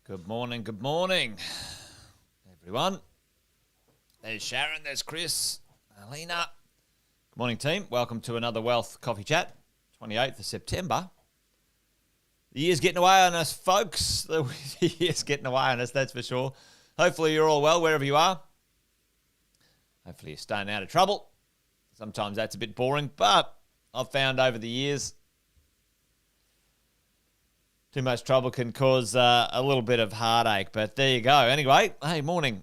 Good morning, everyone. There's Sharon, there's Chris, Alina. Good morning, team. Welcome to another Wealth Coffee Chat, 28th of September. The year's getting away on us, folks. The year's getting away on us, that's for sure. Hopefully you're all well wherever you are. Hopefully you're staying out of trouble. Sometimes that's a bit boring, but I've found over the years too much trouble can cause a little bit of heartache, but there you go. Anyway, hey, morning,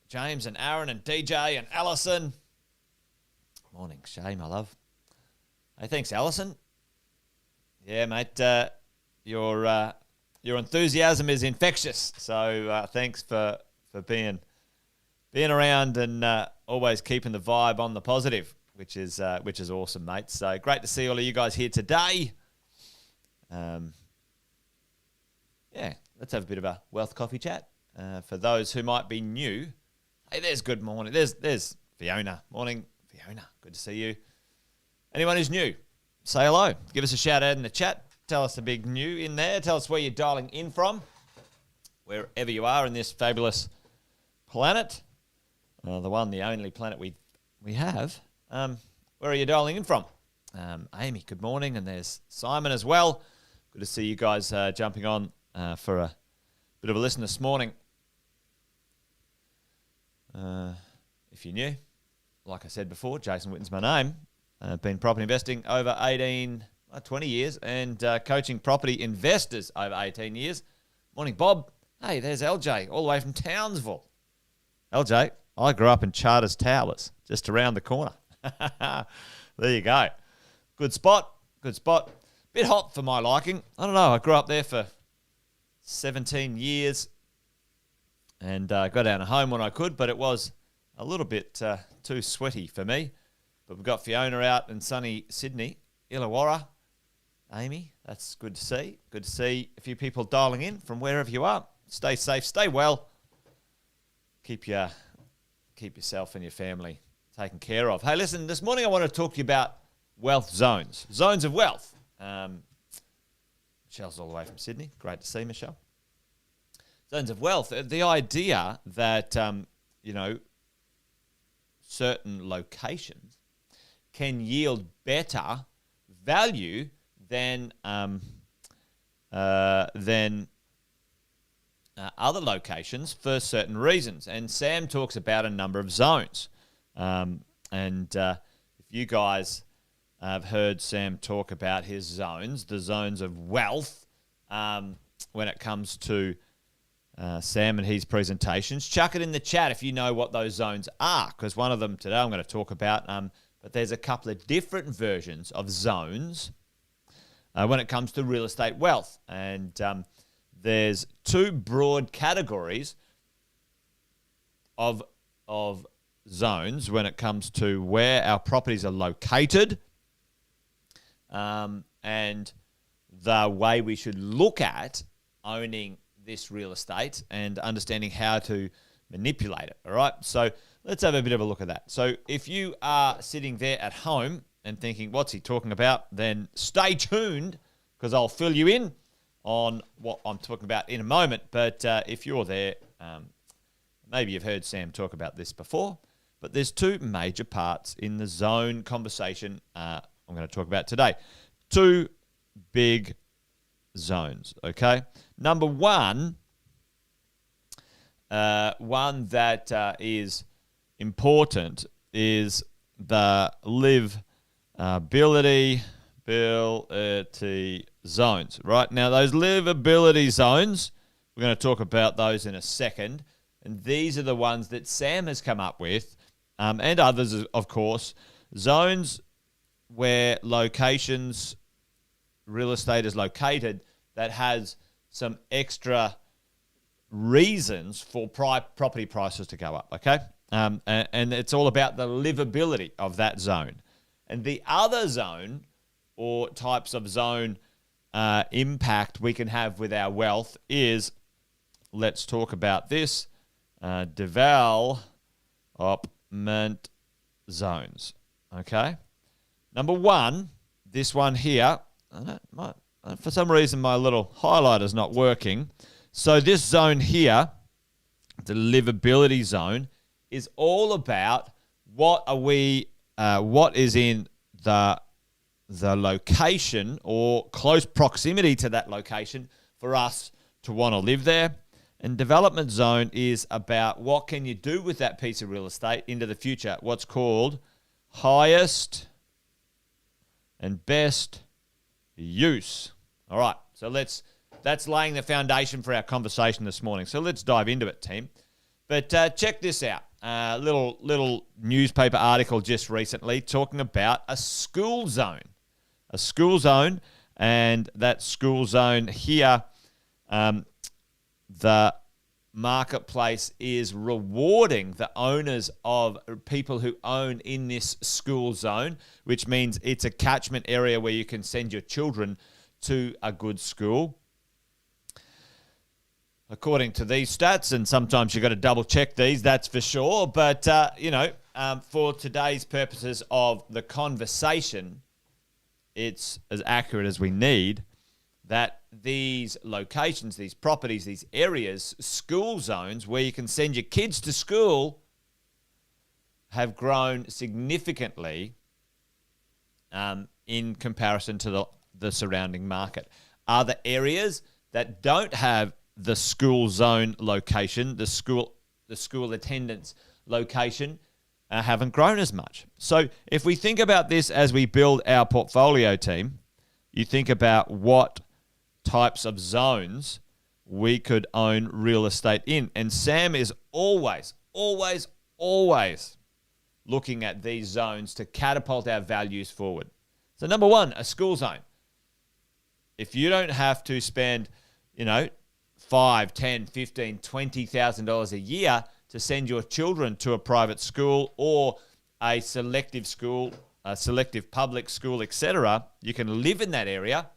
James and Aaron and DJ and Alison. Morning, Shay, my love. Hey, thanks, Alison. Yeah, mate, your enthusiasm is infectious. So thanks for being around and always keeping the vibe on the positive, which is awesome, mate. So great to see all of you guys here today. Yeah, let's have a bit of a wealth coffee chat. For those who might be new, hey, there's good morning. There's Fiona. Morning, Fiona. Good to see you. Anyone who's new, say hello. Give us a shout out in the chat. Tell us the big new in there. Tell us where you're dialing in from, wherever you are in this fabulous planet. The one, the only planet we have. Where are you dialing in from? Amy, good morning. And there's Simon as well. Good to see you guys jumping on for a bit of a listen this morning. If you're new, like I said before, Jason Witten's my name. I've been property investing over 20 years and coaching property investors over 18 years. Morning, Bob. Hey, there's LJ, all the way from Townsville. LJ, I grew up in Charters Towers, just around the corner. There you go. Good spot. Bit hot for my liking. I don't know. I grew up there for 17 years and got out of home when I could, but it was a little bit too sweaty for me. But we've got Fiona out in sunny Sydney, Illawarra. Amy, that's good to see. Good to see a few people dialing in from wherever you are. Stay safe, stay well. Keep yourself and your family taken care of. Hey, listen, this morning I want to talk to you about wealth zones. Zones of wealth. Michelle's all the way from Sydney. Great to see, Michelle. Zones of wealth. The idea that, certain locations can yield better value than other locations for certain reasons. And Sam talks about a number of zones. If you guys I've heard Sam talk about his zones, the zones of wealth, when it comes to Sam and his presentations. Chuck it in the chat if you know what those zones are, because one of them today I'm going to talk about, but there's a couple of different versions of zones when it comes to real estate wealth. And there's two broad categories of zones when it comes to where our properties are located, and the way we should look at owning this real estate and understanding how to manipulate it, all right? So let's have a bit of a look at that. So if you are sitting there at home and thinking, what's he talking about, then stay tuned because I'll fill you in on what I'm talking about in a moment. But if you're there, maybe you've heard Sam talk about this before, but there's two major parts in the zone conversation I'm going to talk about today. Two big zones, okay? Number one, one that is important is the livability zones, right? Now, those livability zones, we're going to talk about those in a second, and these are the ones that Sam has come up with, and others, of course, zones where locations, real estate is located that has some extra reasons for property prices to go up, okay? And it's all about the livability of that zone. And the other zone or types of zone impact we can have with our wealth is, let's talk about this, development zones, okay? Number one, this one here, for some reason my little highlighter's not working. So this zone here, the livability zone, is all about what is in the location or close proximity to that location for us to want to live there. And development zone is about what can you do with that piece of real estate into the future, what's called highest and best use. All right, so that's laying the foundation for our conversation this morning. So let's dive into it, team. But check this out. Little newspaper article just recently talking about a school zone. A school zone, and that school zone here, the marketplace is rewarding the owners of people who own in this school zone, which means it's a catchment area where you can send your children to a good school. According to these stats, and sometimes you've got to double check these, that's for sure. But, for today's purposes of the conversation, it's as accurate as we need that these locations, these properties, these areas, school zones where you can send your kids to school have grown significantly in comparison to the surrounding market. Other areas that don't have the school zone location, the school attendance location, haven't grown as much. So if we think about this as we build our portfolio team, you think about what types of zones we could own real estate in. And Sam is always looking at these zones to catapult our values forward. So number one, a school zone. If you don't have to spend, $5, $10, $15, $20,000 a year to send your children to a private school or a selective school, a selective public school, etc., you can live in that area,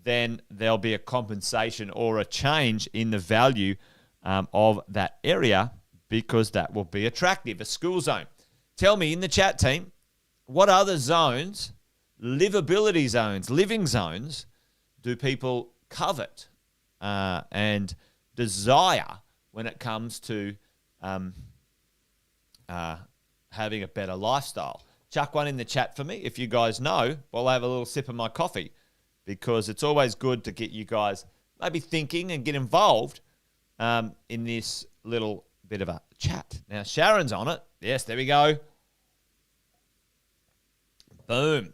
then there'll be a compensation or a change in the value of that area because that will be attractive, a school zone. Tell me in the chat, team, what other zones, livability zones, living zones, do people covet and desire when it comes to having a better lifestyle? Chuck one in the chat for me if you guys know while I have a little sip of my coffee, because it's always good to get you guys maybe thinking and get involved in this little bit of a chat. Now, Sharon's on it. Yes, there we go. Boom.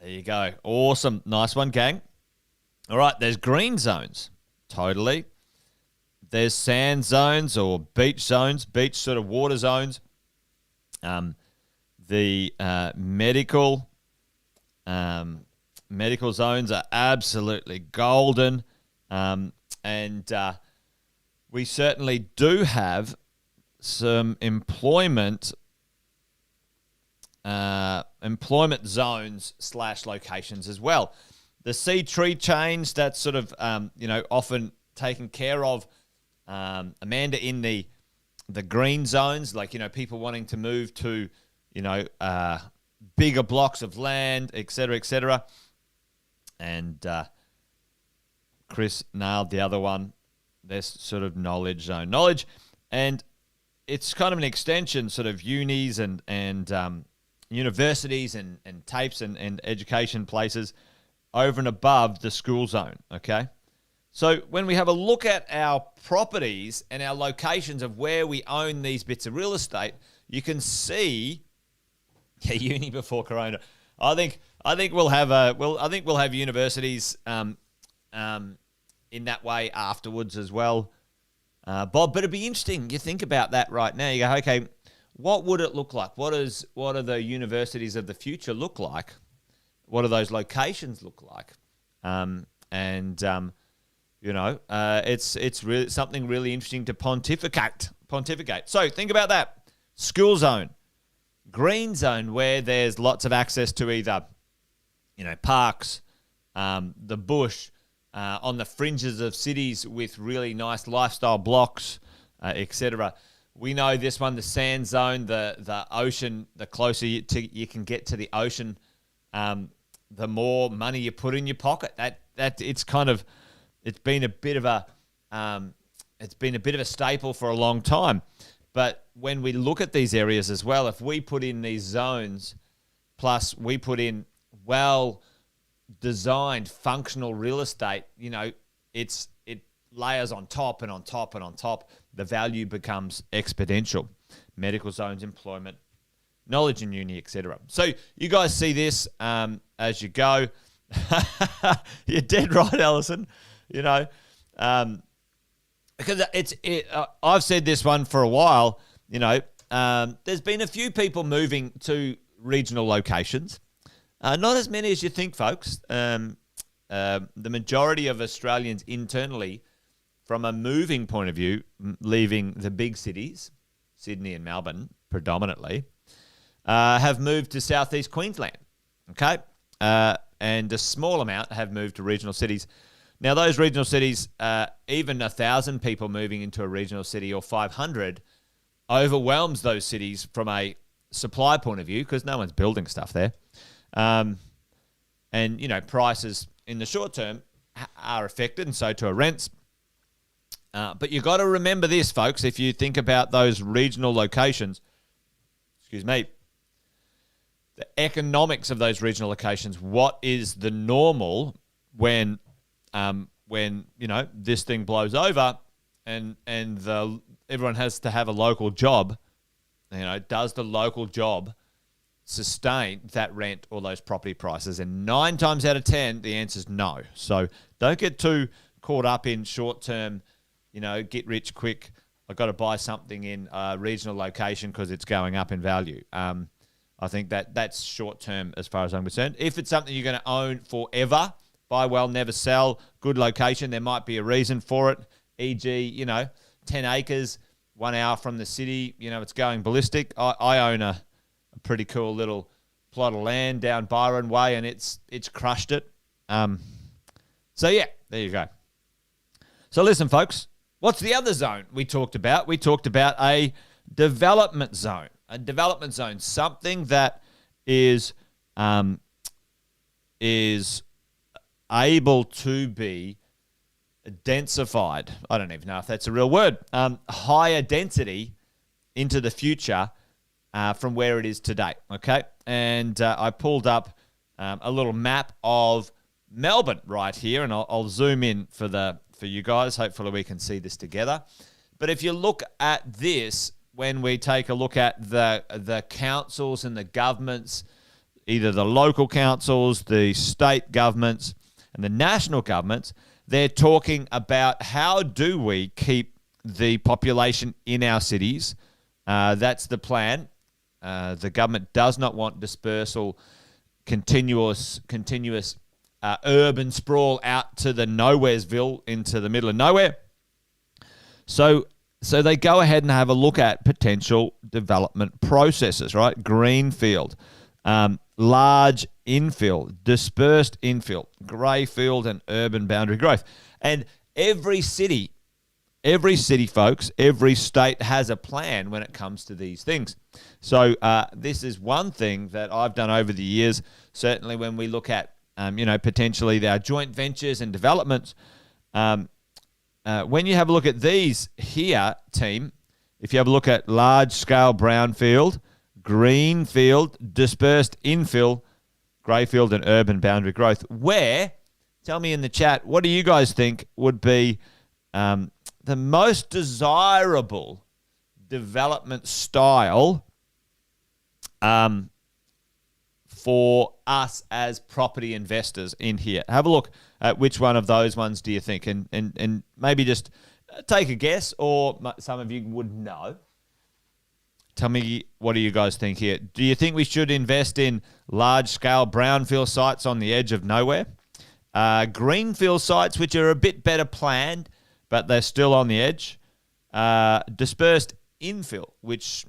There you go. Awesome. Nice one, gang. All right, there's green zones. Totally. There's sand zones or beach zones, beach sort of water zones. The medical zones are absolutely golden. And we certainly do have some employment zones / locations as well. The sea tree change, that's sort of, often taken care of, Amanda, in the green zones, like, people wanting to move to, bigger blocks of land, et cetera, and Chris nailed the other one. This sort of knowledge zone. Knowledge, and it's kind of an extension, sort of unis and universities and tapes and education places over and above the school zone, okay? So when we have a look at our properties and our locations of where we own these bits of real estate, you can see uni before Corona. I think we'll have universities in that way afterwards as well, Bob. But it'd be interesting. You think about that right now. You go, okay, what would it look like? What are the universities of the future look like? What do those locations look like? It's really something really interesting to pontificate. So think about that. School zone, green zone, where there's lots of access to either, parks, the bush, on the fringes of cities with really nice lifestyle blocks, etc. We know this one, the sand zone, the ocean. The closer you can get to the ocean, the more money you put in your pocket. That it's been a bit of a it's been a bit of a staple for a long time. But when we look at these areas as well, if we put in these zones, plus we put in well-designed, functional real estate, it layers on top and on top and on top. The value becomes exponential. Medical zones, employment, knowledge in uni, etc. So you guys see this as you go. You're dead right, Alison. Because I've said this one for a while. There's been a few people moving to regional locations. Not as many as you think, folks. The majority of Australians internally, from a moving point of view, leaving the big cities, Sydney and Melbourne predominantly, have moved to southeast Queensland. Okay? And a small amount have moved to regional cities. Now, those regional cities, even 1,000 people moving into a regional city or 500 overwhelms those cities from a supply point of view because no one's building stuff there. And, prices in the short term are affected, and so too are rents. But you've got to remember this, folks, if you think about those regional locations, the economics of those regional locations, what is the normal when this thing blows over and everyone has to have a local job. Does the local job sustain that rent or those property prices? And 9 times out of 10, the answer is no. So don't get too caught up in short-term, get rich quick. I've got to buy something in a regional location because it's going up in value. I think that's short-term as far as I'm concerned. If it's something you're going to own forever, buy well, never sell, good location, there might be a reason for it. E.g., 10 acres, 1 hour from the city, it's going ballistic. I own a pretty cool little plot of land down Byron Way, and it's crushed it. So, yeah, there you go. So, listen, folks, what's the other zone we talked about? We talked about a development zone. A development zone, something that is able to be densified. I don't even know if that's a real word. Higher density into the future from where it is today. Okay, and I pulled up a little map of Melbourne right here, and I'll zoom in for you guys. Hopefully, we can see this together. But if you look at this, when we take a look at the councils and the governments, either the local councils, the state governments, and the national governments, they're talking about how do we keep the population in our cities. That's the plan. The government does not want dispersal, continuous urban sprawl out to the nowheresville, into the middle of nowhere. So they go ahead and have a look at potential development processes, right? Greenfield, large infill, dispersed infill, greyfield, and urban boundary growth. And every city, folks, every state has a plan when it comes to these things. So this is one thing that I've done over the years, certainly when we look at, potentially our joint ventures and developments. When you have a look at these here, team, if you have a look at large-scale brownfield, greenfield, dispersed infill, greyfield, and urban boundary growth, tell me in the chat, what do you guys think would be the most desirable development style for us as property investors in here? Have a look at which one of those ones do you think, and maybe just take a guess, or some of you would know. Tell me, what do you guys think here? Do you think we should invest in large-scale brownfield sites on the edge of nowhere? Greenfield sites, which are a bit better planned, but they're still on the edge? Dispersed infill, which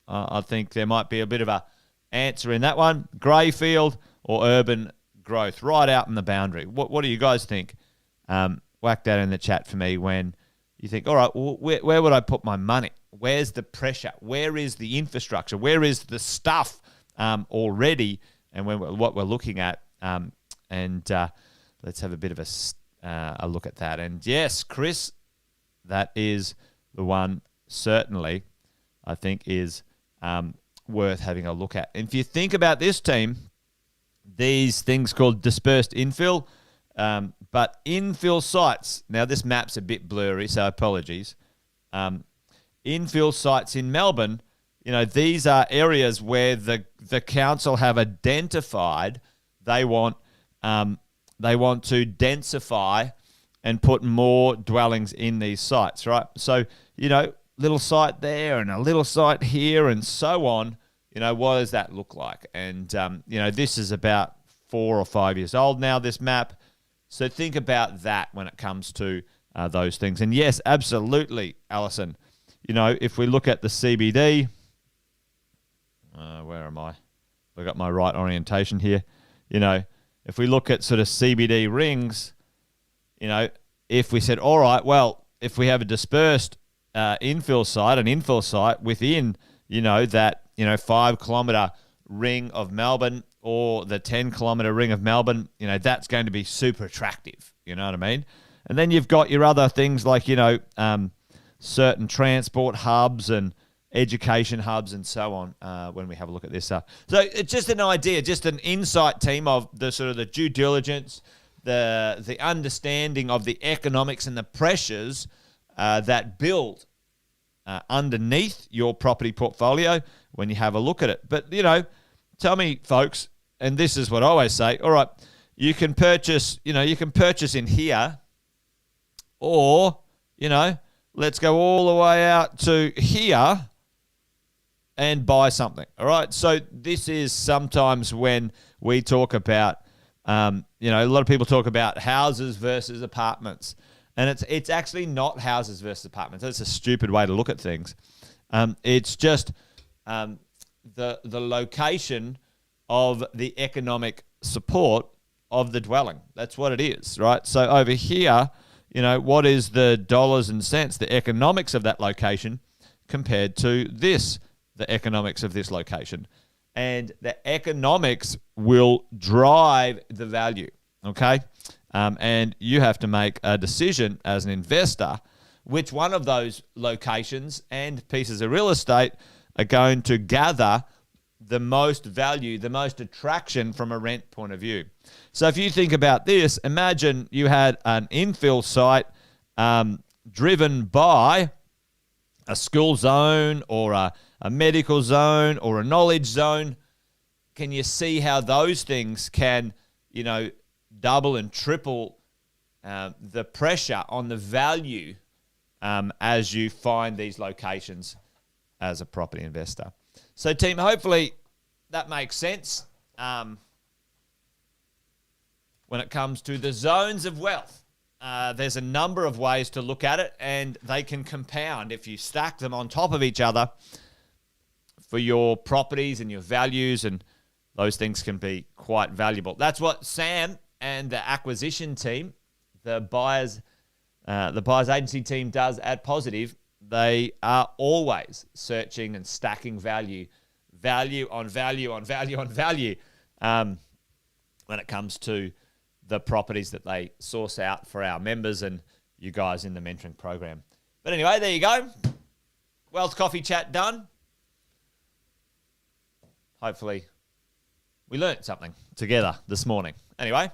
I think there might be a bit of a answer in that one. Greyfield or urban growth, right out in the boundary. What do you guys think? Whack that in the chat for me when you think, all right, well, where would I put my money? Where's the pressure? Where is the infrastructure? Where is the stuff already? And what we're looking at, let's have a bit of a look at that. And yes, Chris, that is the one certainly I think is worth having a look at. And if you think about this team, these things called dispersed infill, but infill sites, now this map's a bit blurry, so apologies. Infill sites in Melbourne, these are areas where the council have identified they want to densify and put more dwellings in these sites, right? So, little site there and a little site here and so on, what does that look like? And, this is about 4 or 5 years old now, this map. So think about that when it comes to those things. And yes, absolutely, Alison, if we look at the CBD, where am I? I've got my right orientation here. If we look at sort of CBD rings, if we said, all right, well, if we have a dispersed infill site within, that, 5 kilometre ring of Melbourne or the 10 kilometre ring of Melbourne, that's going to be super attractive. You know what I mean? And then you've got your other things like, certain transport hubs and education hubs and so on when we have a look at this. So it's just an idea, just an insight, team, of the sort of the due diligence, the understanding of the economics and the pressures that build underneath your property portfolio when you have a look at it. But, tell me, folks, and this is what I always say, all right, you can purchase in here, or, let's go all the way out to here and buy something, all right? So this is sometimes when we talk about, a lot of people talk about houses versus apartments. And it's actually not houses versus apartments. That's a stupid way to look at things. It's just the location of the economic support of the dwelling. That's what it is, right? So over here, what is the dollars and cents, the economics of that location compared to this, the economics of this location. And the economics will drive the value, okay? And you have to make a decision as an investor which one of those locations and pieces of real estate are going to gather the most value, the most attraction from a rent point of view. So if you think about this, imagine you had an infill site driven by a school zone or a medical zone or a knowledge zone. Can you see how those things can, double and triple the pressure on the value as you find these locations as a property investor? So, team, hopefully that makes sense when it comes to the zones of wealth. There's a number of ways to look at it, and they can compound if you stack them on top of each other for your properties and your values, and those things can be quite valuable. That's what Sam and the acquisition team, the buyers agency team does at Positive. They are always searching and stacking value on value on value on value when it comes to the properties that they source out for our members and you guys in the mentoring program. But anyway, there you go. Wealth Coffee Chat done. Hopefully we learnt something together this morning. Anyway,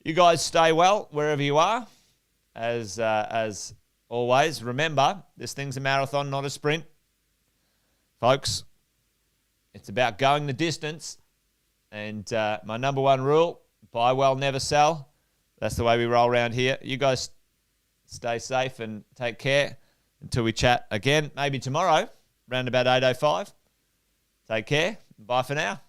you guys stay well wherever you are. As always, remember, this thing's a marathon, not a sprint. Folks, it's about going the distance. And my number one rule, buy well, never sell. That's the way we roll around here. You guys stay safe and take care until we chat again, maybe tomorrow, around about 8:05. Take care. Bye for now.